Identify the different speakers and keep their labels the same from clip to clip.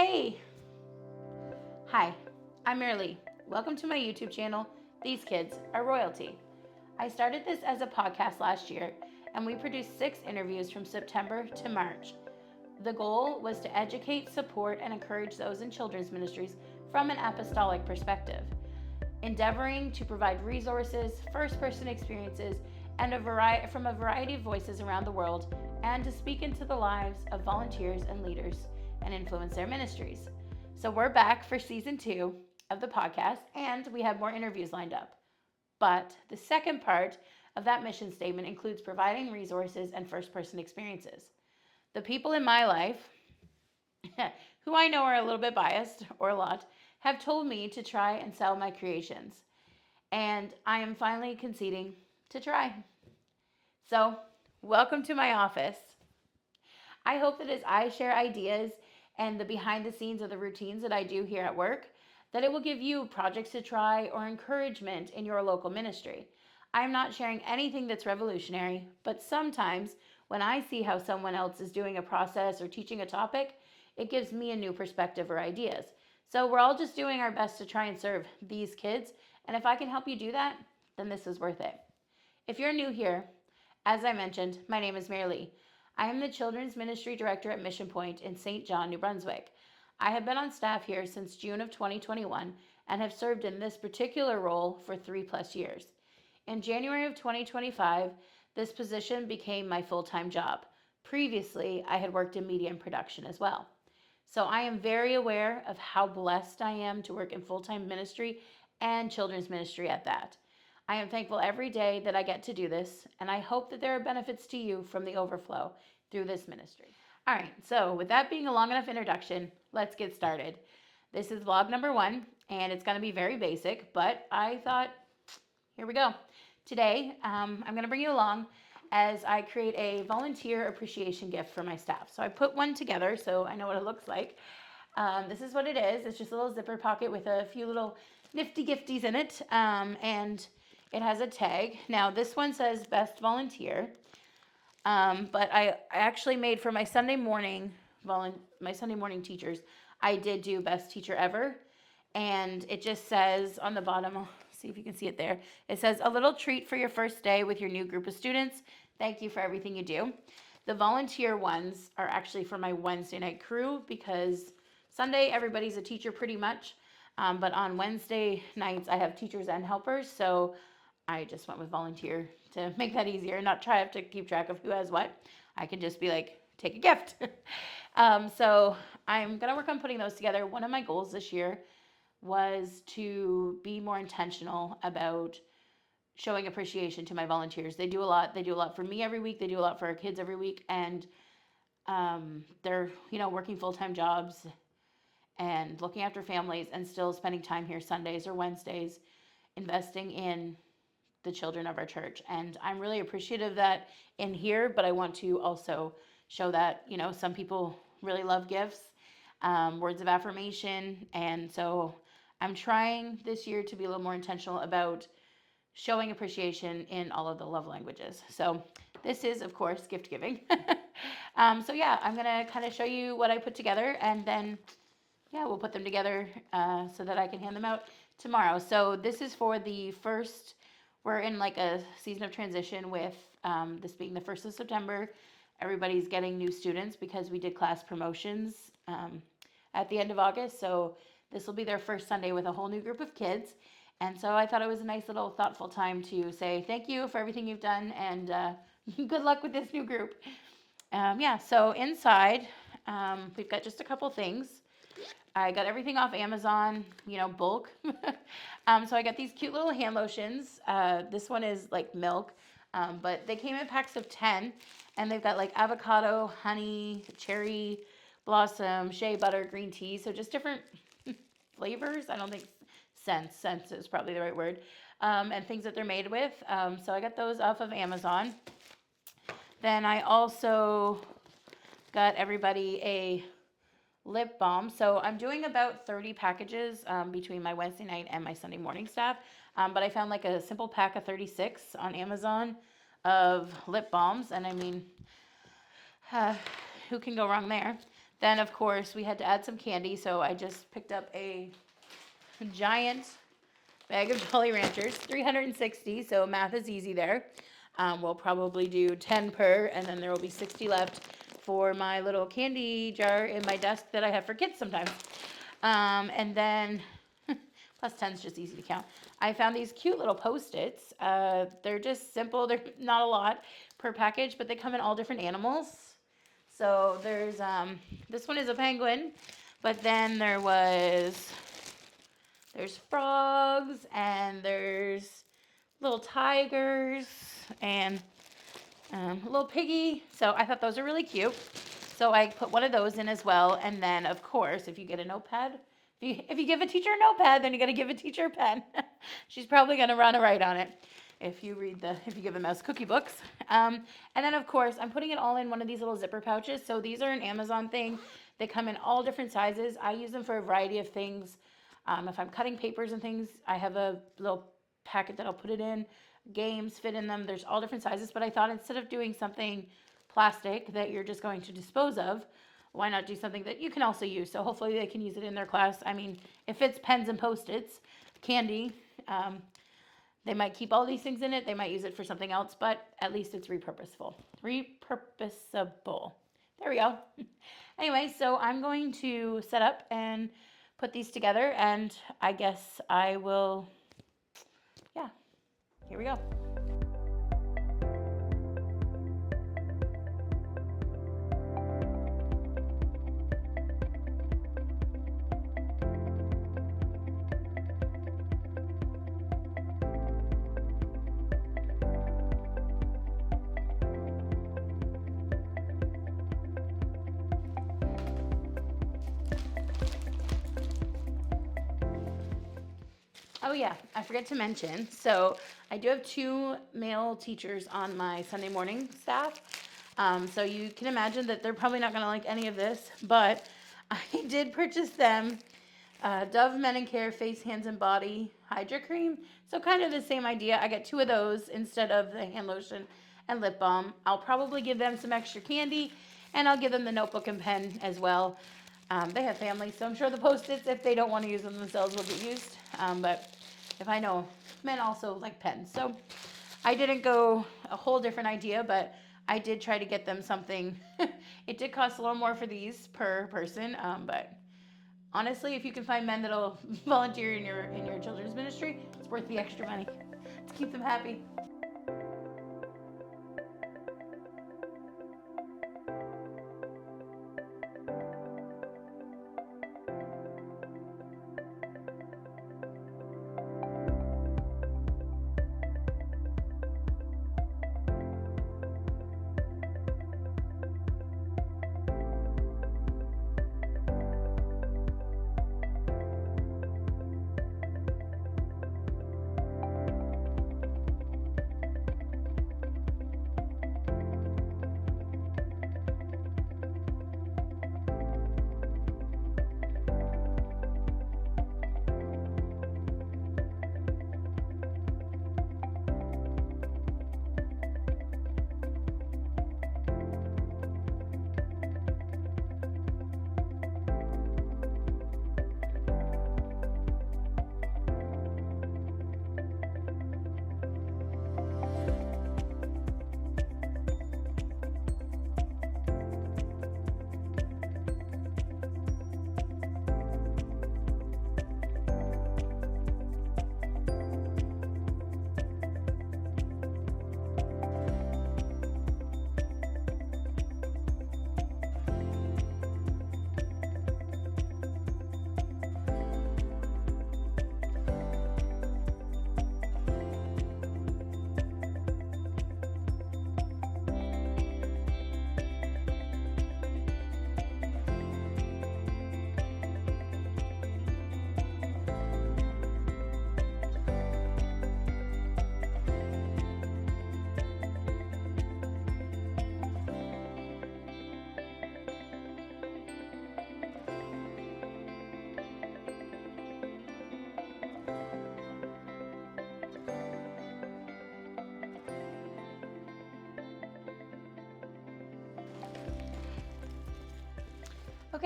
Speaker 1: Hey! Hi, I'm Marilee. Welcome to my YouTube channel, These Kids Are Royalty. I started this as a podcast last year, and we produced 6 interviews from September to March. The goal was to educate, support, and encourage those in children's ministries from an apostolic perspective, endeavoring to provide resources, first-person experiences, and from a variety of voices around the world, and to speak into the lives of volunteers and leaders and influence their ministries. So we're back for season 2 of the podcast, and we have more interviews lined up. But the second part of that mission statement includes providing resources and first-person experiences. The people in my life, who I know are a little bit biased, or a lot, have told me to try and sell my creations. And I am finally conceding to try. So, welcome to my office. I hope that as I share ideas and the behind the scenes of the routines that I do here at work, that it will give you projects to try or encouragement in your local ministry. I'm not sharing anything that's revolutionary, but sometimes when I see how someone else is doing a process or teaching a topic, it gives me a new perspective or ideas. So we're all just doing our best to try and serve these kids, and if I can help you do that, then this is worth it. If you're new here, as I mentioned, my name is Marilee. I am the Children's Ministry Director at Mission Point in St. John, New Brunswick. I have been on staff here since June of 2021 and have served in this particular role for 3+ years. In January of 2025, this position became my full-time job. Previously, I had worked in media and production as well. So I am very aware of how blessed I am to work in full-time ministry and children's ministry at that. I am thankful every day that I get to do this, and I hope that there are benefits to you from the overflow through this ministry. All right, so with that being a long enough introduction, let's get started. This is vlog number 1, and it's going to be very basic, but I thought, here we go. Today, I'm going to bring you along as I create a volunteer appreciation gift for my staff. So I put one together so I know what it looks like. This is what it is. It's just a little zipper pocket with a few little nifty gifties in it, and it has a tag. Now this one says best volunteer, but I actually made for my Sunday morning teachers. I did do best teacher ever, and it just says on the bottom. I'll see if you can see it there. It says a little treat for your first day with your new group of students. Thank you for everything you do. The volunteer ones are actually for my Wednesday night crew because Sunday everybody's a teacher pretty much, but on Wednesday nights I have teachers and helpers, so I just went with volunteer to make that easier, not try to keep track of who has what. I can just be like, take a gift. So I'm gonna work on putting those together. One of my goals this year was to be more intentional about showing appreciation to my volunteers. They do a lot. They do a lot for me every week. They do a lot for our kids every week, and they're working full-time jobs and looking after families and still spending time here Sundays or Wednesdays, investing in the children of our church. And I'm really appreciative of that in here, but I want to also show that, some people really love gifts, words of affirmation. And so I'm trying this year to be a little more intentional about showing appreciation in all of the love languages. So this is, of course, gift giving. So yeah, I'm going to kind of show you what I put together, and then we'll put them together so that I can hand them out tomorrow. So this is for the first. We're in like a season of transition with this being the 1st of September. Everybody's getting new students because we did class promotions at the end of August. So this will be their first Sunday with a whole new group of kids. And so I thought it was a nice little thoughtful time to say thank you for everything you've done, and good luck with this new group. So inside we've got just a couple things. I got everything off Amazon, bulk. So I got these cute little hand lotions. This one is like milk, but they came in packs of 10, and they've got like avocado, honey, cherry blossom, shea butter, green tea. So just different flavors. I don't think scents is probably the right word, and things that they're made with. So I got those off of Amazon. Then I also got everybody a lip balm. So I'm doing about 30 packages between my Wednesday night and my Sunday morning staff. But I found like a simple pack of 36 on Amazon of lip balms. And I mean, who can go wrong there? Then, of course, we had to add some candy, so I just picked up a giant bag of Jolly Ranchers, 360, so math is easy there. We'll probably do 10 per, and then there will be 60 left for my little candy jar in my desk that I have for kids sometimes. And then, plus 10 is just easy to count. I found these cute little Post-its. They're just simple. They're not a lot per package, but they come in all different animals. So there's, this one is a penguin, but then there's frogs, and there's little tigers, and a little piggy. So I thought those are really cute. So I put one of those in as well. And then, of course, if you get a notepad, if you give a teacher a notepad, then you got to give a teacher a pen. She's probably going to run a write on it if you give them as cookie books. And then, of course, I'm putting it all in one of these little zipper pouches. So these are an Amazon thing. They come in all different sizes. I use them for a variety of things. If I'm cutting papers and things, I have a little packet that I'll put it in. Games fit in them. There's all different sizes, but I thought instead of doing something plastic that you're just going to dispose of, why not do something that you can also use? So hopefully they can use it in their class. I mean, if it's pens and Post-its, candy, they might keep all these things in it. They might use it for something else, but at least it's repurposable. There we go. Anyway, so I'm going to set up and put these together, and I guess I will, yeah, here we go. Oh yeah, I forget to mention, so I do have 2 male teachers on my Sunday morning staff. So you can imagine that they're probably not gonna like any of this, but I did purchase them Dove Men and Care Face, Hands, and Body Hydra Cream. So kind of the same idea. I got 2 of those instead of the hand lotion and lip balm. I'll probably give them some extra candy, and I'll give them the notebook and pen as well. They have families, so I'm sure the Post-its, if they don't want to use them themselves, will get used. But if I know, men also like pens. So I didn't go a whole different idea, but I did try to get them something. It did cost a little more for these per person, but honestly, if you can find men that'll volunteer in your children's ministry, it's worth the extra money to keep them happy.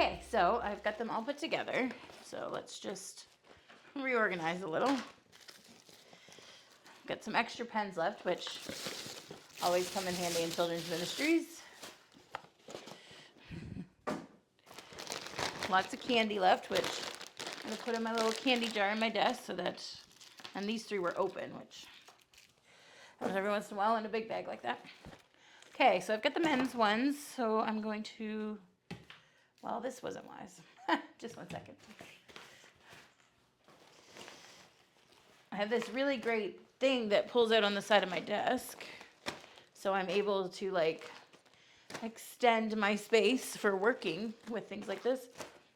Speaker 1: Okay, so I've got them all put together. So let's just reorganize a little. Got some extra pens left, which always come in handy in children's ministries. Lots of candy left, which I'm going to put in my little candy jar in my desk so that, and these 3 were open, which happens every once in a while in a big bag like that. Okay, so I've got the men's ones, so I'm going to, well, this wasn't wise. Just one second. I have this really great thing that pulls out on the side of my desk, so I'm able to like extend my space for working with things like this.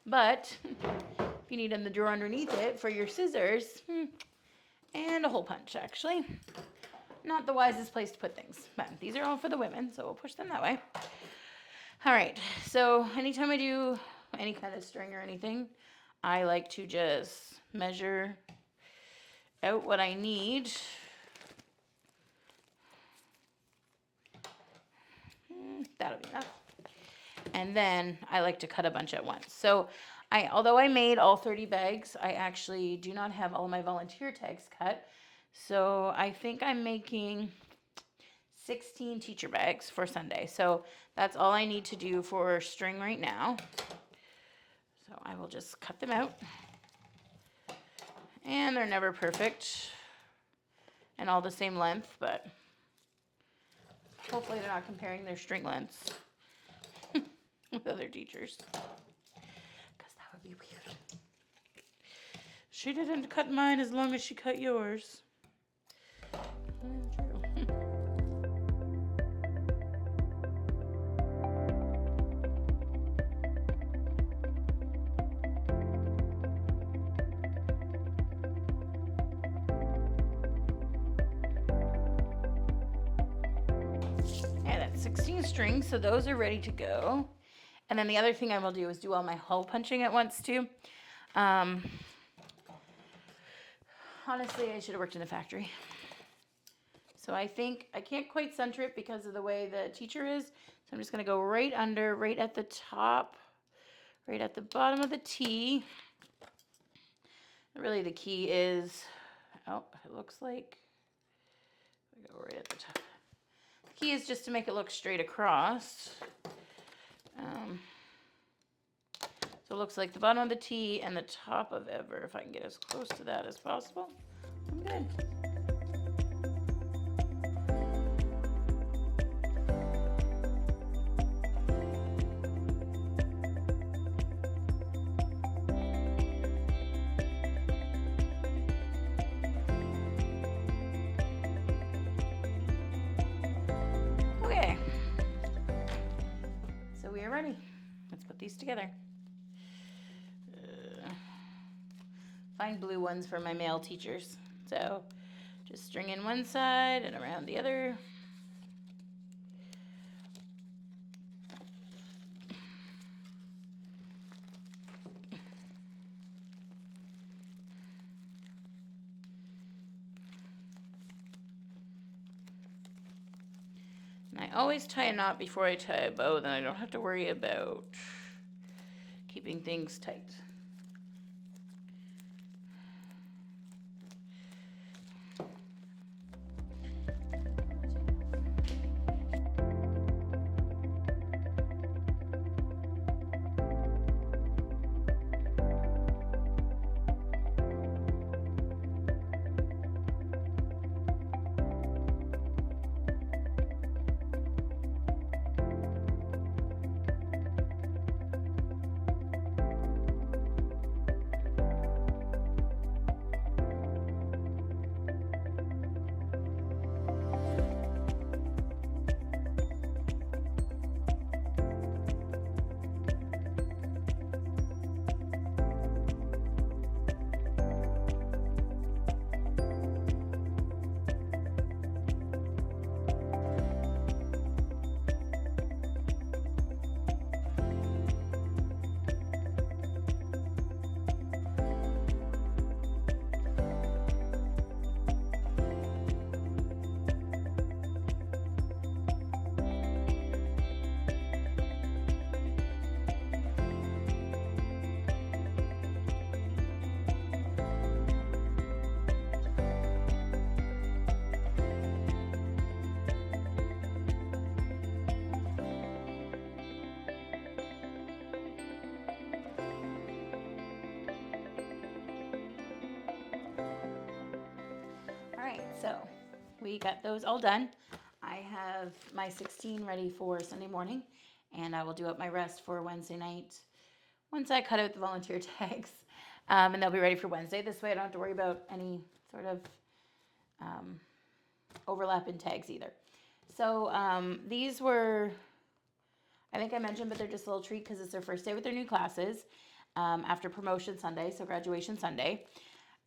Speaker 1: But if you need in the drawer underneath it for your scissors and a hole punch, actually. Not the wisest place to put things, but these are all for the women, so we'll push them that way. All right, so anytime I do any kind of string or anything, I like to just measure out what I need. That'll be enough. And then I like to cut a bunch at once. So although I made all 30 bags, I actually do not have all of my volunteer tags cut. So I think I'm making 16 teacher bags for Sunday. So that's all I need to do for string right now. So I will just cut them out. And they're never perfect and all the same length, but hopefully they're not comparing their string lengths with other teachers, because that would be weird. She didn't cut mine as long as she cut yours. Yeah, that's 16 strings, so those are ready to go. And then the other thing I will do is do all my hole punching at once too. Honestly, I should have worked in a factory. So I think I can't quite center it because of the way the teacher is. So I'm just going to go right under, right at the top, right at the bottom of the T. Really the key is, oh, it looks like, we go right at the top. The key is just to make it look straight across. So it looks like the bottom of the T and the top of ever. If I can get as close to that as possible, I'm good. Okay, so we are ready. Let's put these together. Find blue ones for my male teachers. So just string in one side and around the other. And I always tie a knot before I tie a bow, then I don't have to worry about keeping things tight. So we got those all done. I have my 16 ready for Sunday morning, and I will do up my rest for Wednesday night once I cut out the volunteer tags. And they'll be ready for Wednesday. This way I don't have to worry about any sort of overlap in tags either. So these were, I think I mentioned, but they're just a little treat because it's their first day with their new classes after promotion Sunday, so graduation Sunday,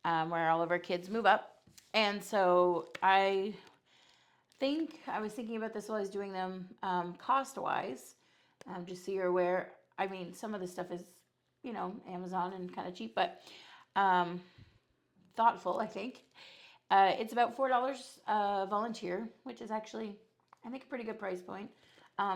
Speaker 1: where all of our kids move up. And so I was thinking about this while I was doing them cost-wise, just so you're aware. I mean, some of the stuff is, Amazon and kind of cheap, but thoughtful, I think. It's about $4 volunteer, which is actually, I think, a pretty good price point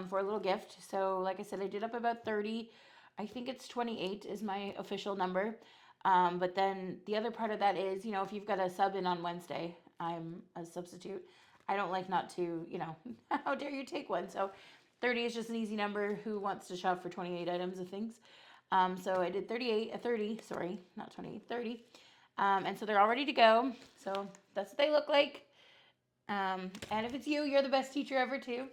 Speaker 1: for a little gift. So, like I said, I did up about 30. I think it's 28 is my official number. But then the other part of that is, if you've got a sub in on Wednesday, I'm a substitute. I don't like not to, how dare you take one? So 30 is just an easy number. Who wants to shop for 28 items of things? So I did 30, sorry, not 28, 30. And so they're all ready to go. So that's what they look like. And if it's you, you're the best teacher ever too.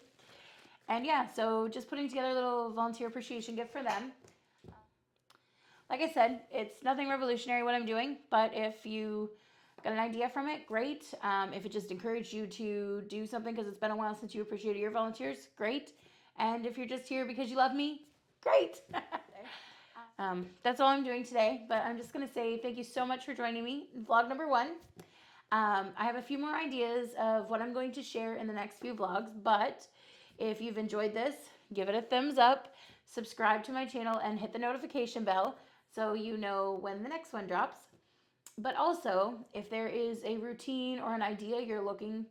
Speaker 1: And yeah, so just putting together a little volunteer appreciation gift for them. Like I said, it's nothing revolutionary what I'm doing, but if you got an idea from it, great. If it just encouraged you to do something because it's been a while since you appreciated your volunteers, great. And if you're just here because you love me, great. That's all I'm doing today, but I'm just going to say thank you so much for joining me in vlog number 1. I have a few more ideas of what I'm going to share in the next few vlogs, but if you've enjoyed this, give it a thumbs up, subscribe to my channel, and hit the notification bell so you know when the next one drops. But also, if there is a routine or an idea you're looking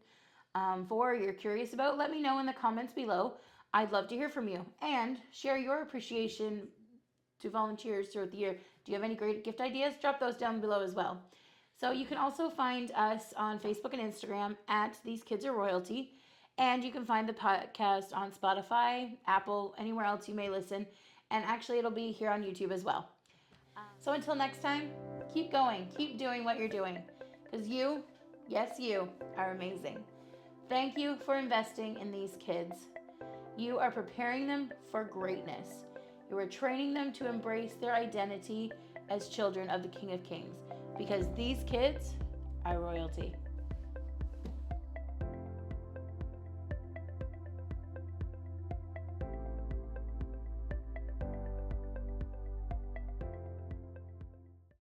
Speaker 1: for, you're curious about, let me know in the comments below. I'd love to hear from you, and share your appreciation to volunteers throughout the year. Do you have any great gift ideas? Drop those down below as well. So you can also find us on Facebook and Instagram at These Kids Are Royalty. And you can find the podcast on Spotify, Apple, anywhere else you may listen. And actually, it'll be here on YouTube as well. So until next time, keep going. Keep doing what you're doing. Because you, yes, you, are amazing. Thank you for investing in these kids. You are preparing them for greatness. You are training them to embrace their identity as children of the King of Kings. Because these kids are royalty.